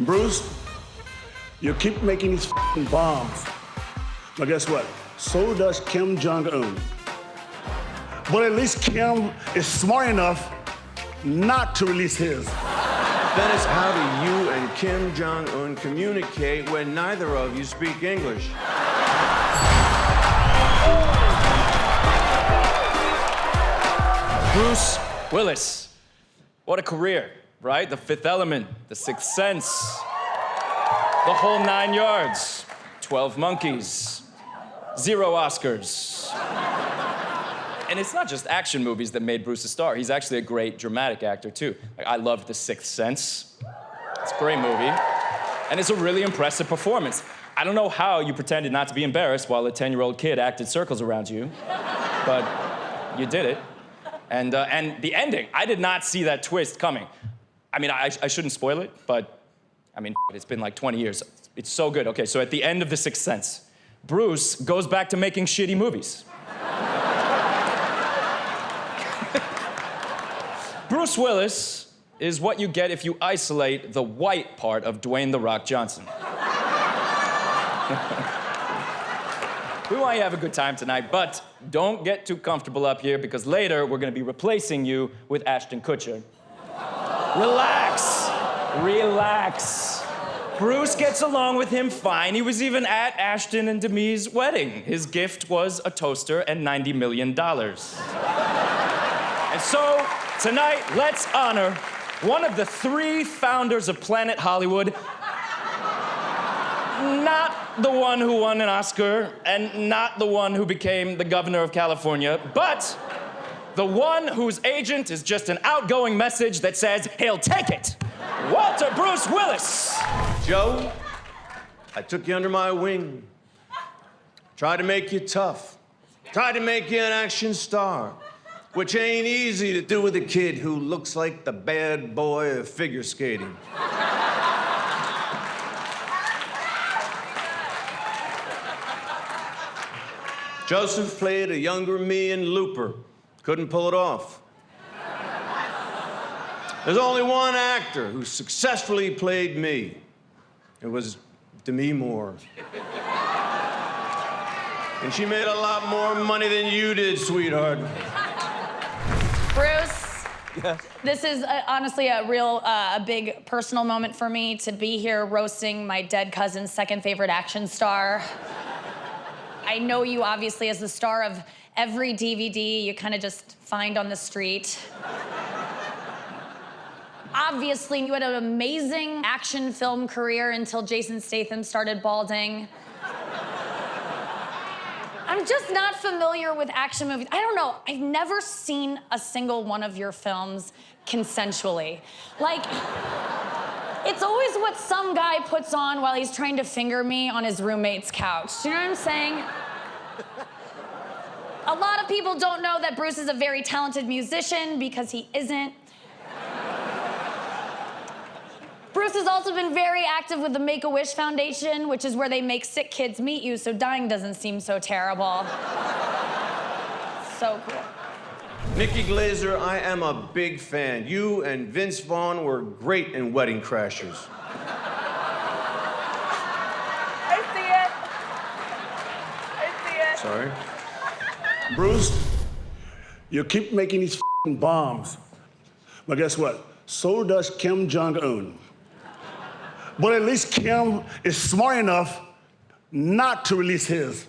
Bruce, you keep making these f***ing bombs. But guess what? So does Kim Jong-un. But at least Kim is smart enough not to release his. Dennis, how do you and Kim Jong-un communicate when neither of you speak English? Bruce Willis. What a career, right? The Fifth Element, The Sixth Sense, the whole 9 yards, 12 Monkeys, 0 Oscars. And it's not just action movies that made Bruce a star. He's actually a great dramatic actor, too. Like, I loved The Sixth Sense. It's a great movie. And it's a really impressive performance. I don't know how you pretended not to be embarrassed while a 10-year-old kid acted circles around you, but you did it. And the ending, I did not see that twist coming. I mean, I shouldn't spoil it, but I mean, it's been like 20 years. It's so good. Okay, so at the end of The Sixth Sense, Bruce goes back to making shitty movies. Bruce Willis is what you get if you isolate the white part of Dwayne "The Rock" Johnson. We want you to have a good time tonight, but don't get too comfortable up here because later we're gonna be replacing you with Ashton Kutcher. Relax, relax. Bruce gets along with him fine. He was even at Ashton and Demi's wedding. His gift was a toaster and $90 million. And so, tonight, let's honor one of the 3 founders of Planet Hollywood. Not the one who won an Oscar, and not the one who became the governor of California, but the one whose agent is just an outgoing message that says he'll take it. Walter Bruce Willis. Joe, I took you under my wing. Tried to make you tough. Tried to make you an action star, which ain't easy to do with a kid who looks like the bad boy of figure skating. Joseph played a younger me in Looper. Couldn't pull it off. There's only one actor who successfully played me. It was Demi Moore. And she made a lot more money than you did, sweetheart. Bruce, Yes. this is honestly a real, a big personal moment for me to be here roasting my dead cousin's second favorite action star. I know you obviously as the star of every DVD you kind of just find on the street. Obviously, you had an amazing action film career until Jason Statham started balding. I'm just not familiar with action movies. I don't know, I've never seen a single one of your films consensually. Like, it's always what some guy puts on while he's trying to finger me on his roommate's couch. Do you know what I'm saying? A lot of people don't know that Bruce is a very talented musician because he isn't. Bruce has also been very active with the Make-A-Wish Foundation, which is where they make sick kids meet you, so dying doesn't seem so terrible. So cool. NIKKI GLASER, I am a big fan. You and Vince Vaughn were great in Wedding Crashers. I see it. I see it. Sorry. Bruce, you keep making these f***ing bombs. But guess what? So does Kim Jong-un. But at least Kim is smart enough not to release his.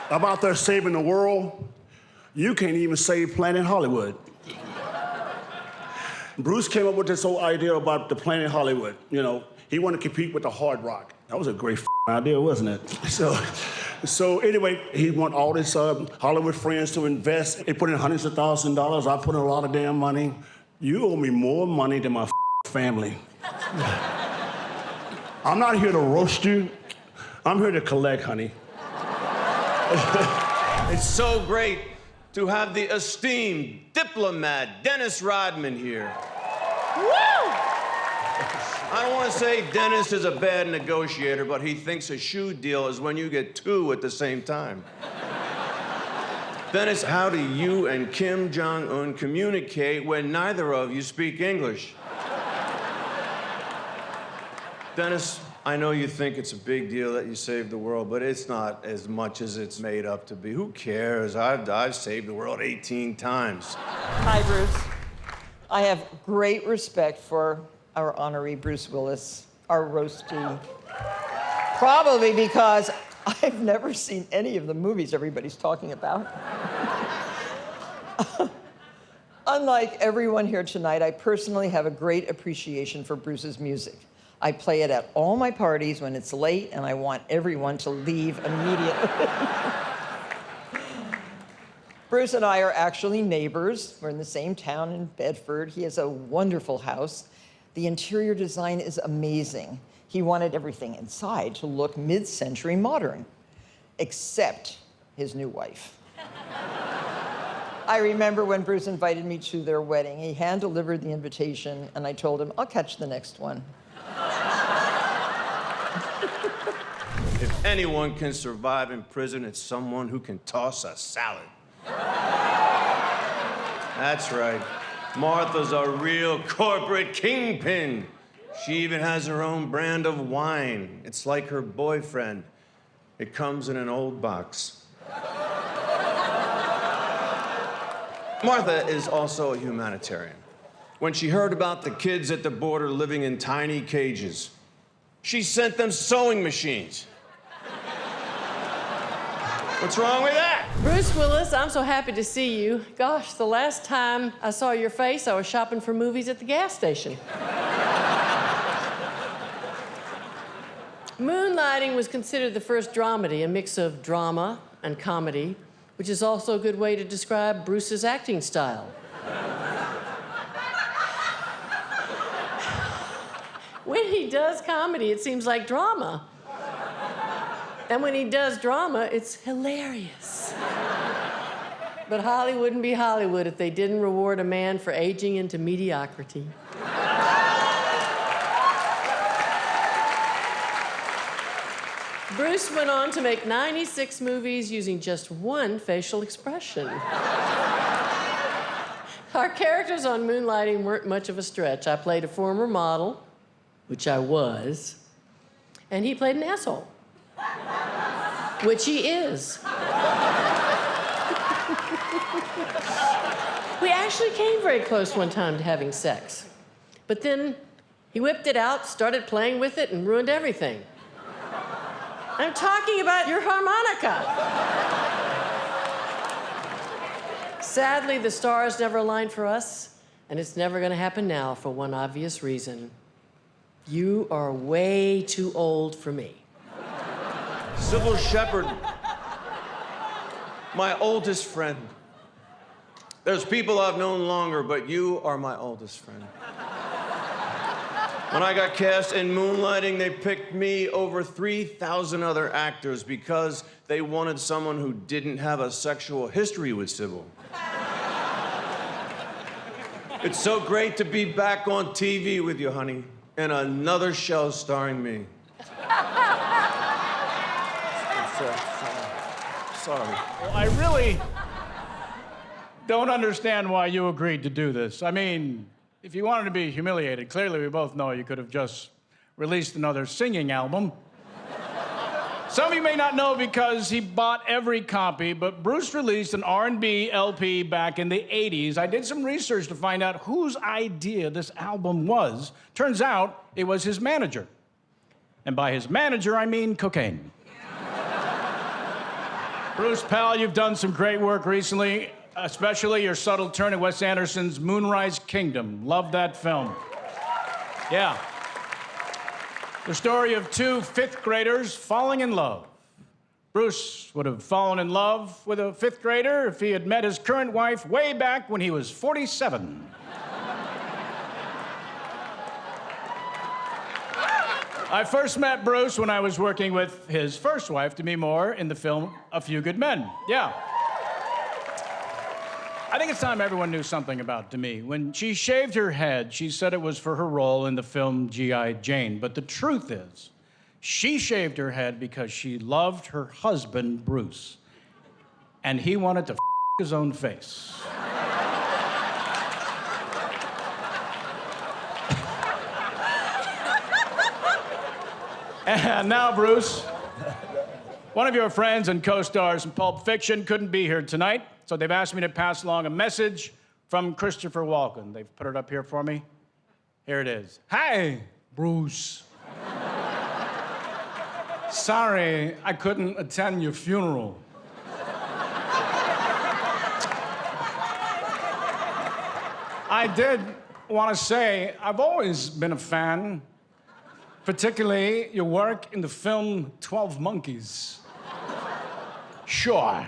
I'm out there saving the world. You can't even save Planet Hollywood. Bruce came up with this whole idea about the Planet Hollywood. You know, he wanted to compete with the Hard Rock. That was a great idea, wasn't it? So anyway, he want all his Hollywood friends to invest. They put in hundreds of thousands of dollars. I put in a lot of damn money. You owe me more money than my family. I'm not here to roast you. I'm here to collect, honey. It's so great to have the esteemed diplomat Dennis Rodman here. Woo! I don't want to say Dennis is a bad negotiator, but he thinks a shoe deal is when you get 2 at the same time. Dennis, how do you and Kim Jong-un communicate when neither of you speak English? Dennis, I know you think it's a big deal that you saved the world, but it's not as much as it's made up to be. Who cares? I've saved the world 18 times. Hi, Bruce. I have great respect for our honoree Bruce Willis, our roastee. Probably because I've never seen any of the movies everybody's talking about. Unlike everyone here tonight, I personally have a great appreciation for Bruce's music. I play it at all my parties when it's late, and I want everyone to leave immediately. Bruce and I are actually neighbors. We're in the same town in Bedford. He has a wonderful house. The interior design is amazing. He wanted everything inside to look mid-century modern, except his new wife. I remember when Bruce invited me to their wedding. He hand-delivered the invitation, and I told him, I'll catch the next one. If anyone can survive in prison, it's someone who can toss a salad. That's right. Martha's a real corporate kingpin. She even has her own brand of wine. It's like her boyfriend. It comes in an old box. Martha is also a humanitarian. When she heard about the kids at the border living in tiny cages, she sent them sewing machines. What's wrong with that? Bruce Willis, I'm so happy to see you. Gosh, the last time I saw your face, I was shopping for movies at the gas station. Moonlighting was considered the first dramedy, a mix of drama and comedy, which is also a good way to describe Bruce's acting style. When he does comedy, it seems like drama. And when he does drama, it's hilarious. But Hollywood wouldn't be Hollywood if they didn't reward a man for aging into mediocrity. Bruce went on to make 96 movies using just one facial expression. Our characters on Moonlighting weren't much of a stretch. I played a former model, which I was, and he played an asshole, which he is. We actually came very close one time to having sex. But then he whipped it out, started playing with it, and ruined everything. I'm talking about your harmonica. Sadly, the stars never aligned for us, and it's never gonna happen now for one obvious reason. You are way too old for me. Sybil Shepherd, my oldest friend. There's people I've known longer, but you are my oldest friend. When I got cast in Moonlighting, they picked me over 3,000 other actors because they wanted someone who didn't have a sexual history with Sybil. It's so great to be back on TV with you, honey, in another show starring me. Sorry. Well, I really don't understand why you agreed to do this. I mean, if you wanted to be humiliated, clearly we both know you could have just released another singing album. Some of you may not know because he bought every copy, but Bruce released an R&B LP back in the 80s. I did some research to find out whose idea this album was. Turns out it was his manager. And by his manager, I mean cocaine. Bruce, pal, you've done some great work recently, especially your subtle turn at Wes Anderson's Moonrise Kingdom. Love that film. Yeah. The story of two fifth graders falling in love. Bruce would have fallen in love with a fifth grader if he had met his current wife way back when he was 47. I first met Bruce when I was working with his first wife, Demi Moore, in the film A Few Good Men. Yeah. I think it's time everyone knew something about Demi. When she shaved her head, she said it was for her role in the film G.I. Jane. But the truth is, she shaved her head because she loved her husband, Bruce. And he wanted to f his own face. And now, Bruce, one of your friends and co-stars in Pulp Fiction couldn't be here tonight, so they've asked me to pass along a message from Christopher Walken. They've put it up here for me. Here it is. Hi, Bruce. Sorry, I couldn't attend your funeral. I did want to say I've always been a fan, particularly your work in the film 12 Monkeys. Sure,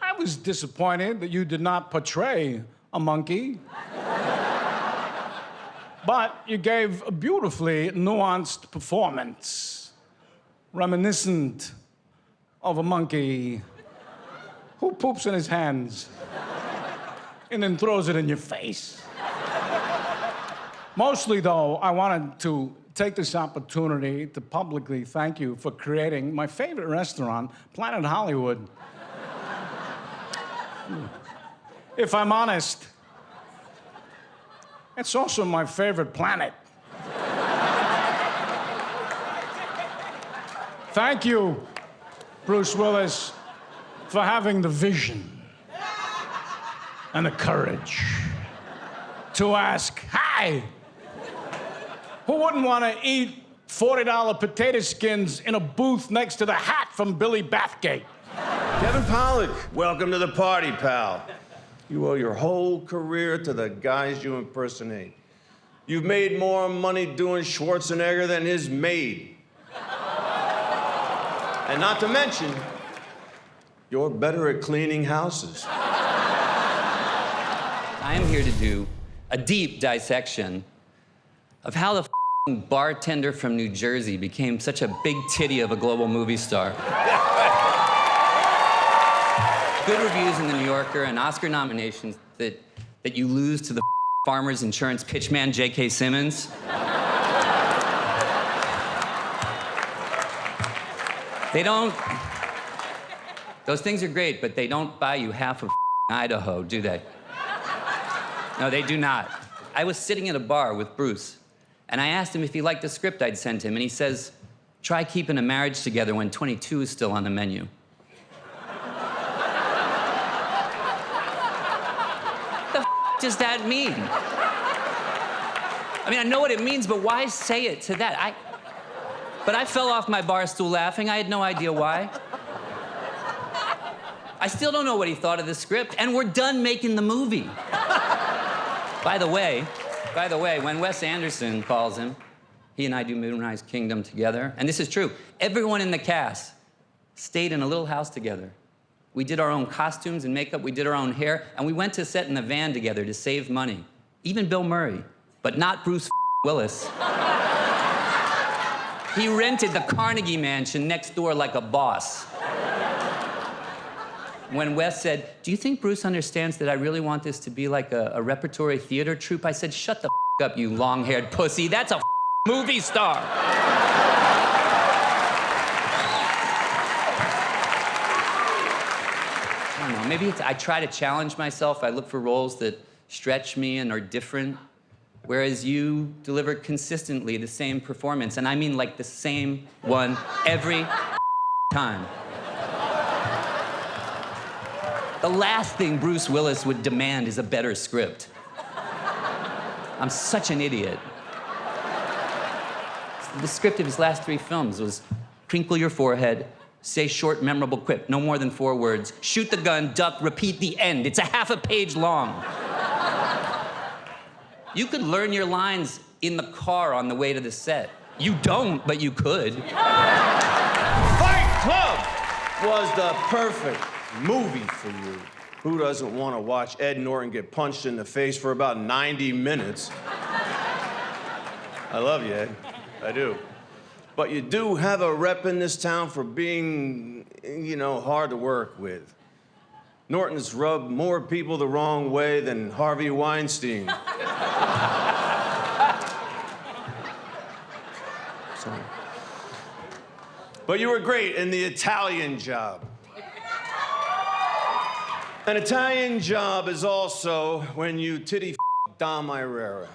I was disappointed that you did not portray a monkey, but you gave a beautifully nuanced performance, reminiscent of a monkey who poops in his hands and then throws it in your face. Mostly, though, I wanted to take this opportunity to publicly thank you for creating my favorite restaurant, Planet Hollywood. If I'm honest, it's also my favorite planet. Thank you, Bruce Willis, for having the vision and the courage to ask, hi, who wouldn't want to eat $40 potato skins in a booth next to the hat from Billy Bathgate? Kevin Pollak, welcome to the party, pal. You owe your whole career to the guys you impersonate. You've made more money doing Schwarzenegger than his maid. And not to mention, you're better at cleaning houses. I am here to do a deep dissection of how the bartender from New Jersey became such a big titty of a global movie star. Good reviews in the New Yorker and Oscar nominations that you lose to the Farmers Insurance pitchman J.K. Simmons. They don't... Those things are great, but they don't buy you half of Idaho, do they? No, they do not. I was sitting at a bar with Bruce, and I asked him if he liked the script I'd sent him, and he says, try keeping a marriage together when 22 is still on the menu. The does that mean? I mean, I know what it means, but why say it to that? But I fell off my bar stool laughing. I had no idea why. I still don't know what he thought of the script, and we're done making the movie. By the way, when Wes Anderson calls him, he and I do Moonrise Kingdom together, and this is true. Everyone in the cast stayed in a little house together. We did our own costumes and makeup, we did our own hair, and we went to set in the van together to save money. Even Bill Murray, but not Bruce Willis. He rented the Carnegie Mansion next door like a boss. When Wes said, do you think Bruce understands that I really want this to be like a repertory theater troupe? I said, shut the up, you long-haired pussy. That's a movie star. I don't know, maybe I try to challenge myself. I look for roles that stretch me and are different, whereas you deliver consistently the same performance, and I mean like the same one every time. The last thing Bruce Willis would demand is a better script. I'm such an idiot. The script of his last 3 films was crinkle your forehead, say short, memorable quip, no more than 4 words, shoot the gun, duck, repeat the end. It's a half a page long. You could learn your lines in the car on the way to the set. You don't, but you could. Fight Club was the perfect movie for you. Who doesn't want to watch Ed Norton get punched in the face for about 90 minutes? I love you, Ed. I do. But you do have a rep in this town for being, you know, hard to work with. Norton's rubbed more people the wrong way than Harvey Weinstein. Sorry. But you were great in The Italian Job. An Italian Job is also when you titty Dom Irera.